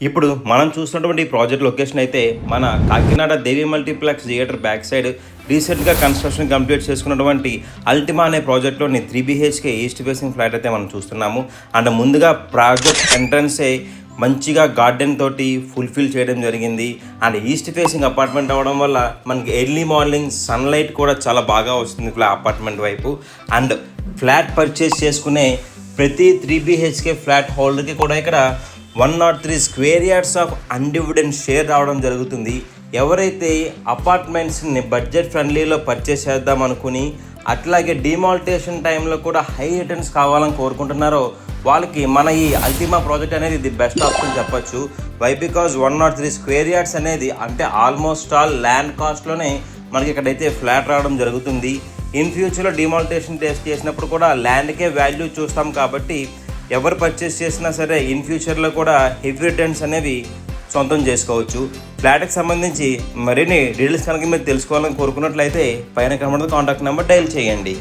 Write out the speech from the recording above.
ఇప్పుడు మనం చూస్తున్నటువంటి ఈ ప్రాజెక్ట్ లొకేషన్ అయితే మన కాకినాడ దేవి మల్టీప్లెక్స్ థియేటర్ బ్యాక్ సైడ్ రీసెంట్గా కన్స్ట్రక్షన్ కంప్లీట్ చేసుకున్నటువంటి అల్టిమా అనే ప్రాజెక్ట్లోని 3BHK ఈస్ట్ ఫేసింగ్ ఫ్లాట్ అయితే మనం చూస్తున్నాము. అండ్ ముందుగా ప్రాజెక్ట్ ఎంట్రన్సే మంచిగా గార్డెన్ తోటి ఫుల్ఫిల్ చేయడం జరిగింది. అండ్ ఈస్ట్ ఫేసింగ్ అపార్ట్మెంట్ అవ్వడం వల్ల మనకి ఎర్లీ మార్నింగ్ సన్లైట్ కూడా చాలా బాగా వస్తుంది అపార్ట్మెంట్ వైపు. అండ్ ఫ్లాట్ పర్చేస్ చేసుకునే ప్రతి 3BHK ఫ్లాట్ హోల్డర్కి కూడా ఇక్కడ 103 square yards of undivided share రావడం జరుగుతుంది. ఎవరైతే అపార్ట్మెంట్స్ని బడ్జెట్ ఫ్రెండ్లీలో పర్చేస్ చేద్దాం అనుకుని అట్లాగే డిమాలిటేషన్ టైంలో కూడా హై రిటర్న్స్ కావాలని కోరుకుంటున్నారో వాళ్ళకి మన ఈ అల్టిమా ప్రాజెక్ట్ అనేది ది బెస్ట్ ఆప్షన్ చెప్పొచ్చు. వై బికాజ్ 103 స్క్వేర్ యార్డ్స్ అనేది అంటే ఆల్మోస్ట్ ఆల్ ల్యాండ్ కాస్ట్లోనే మనకి ఇక్కడైతే ఫ్లాట్ రావడం జరుగుతుంది. ఇన్ ఫ్యూచర్లో డిమాలిటేషన్ టెస్ట్ చేసినప్పుడు కూడా ల్యాండ్కే వాల్యూ చూస్తాం కాబట్టి ఎవరు పర్చేస్ చేసినా సరే ఇన్ ఫ్యూచర్లో కూడా హెవీ రిటర్న్స్ అనేవి సొంతం చేసుకోవచ్చు. ఫ్లాట్కి సంబంధించి మరిన్ని డీటెయిల్స్ కనుక మీరు తెలుసుకోవాలని కోరుకున్నట్లయితే పైన కనబడుతున్న కాంటాక్ట్ నెంబర్ డయల్ చేయండి.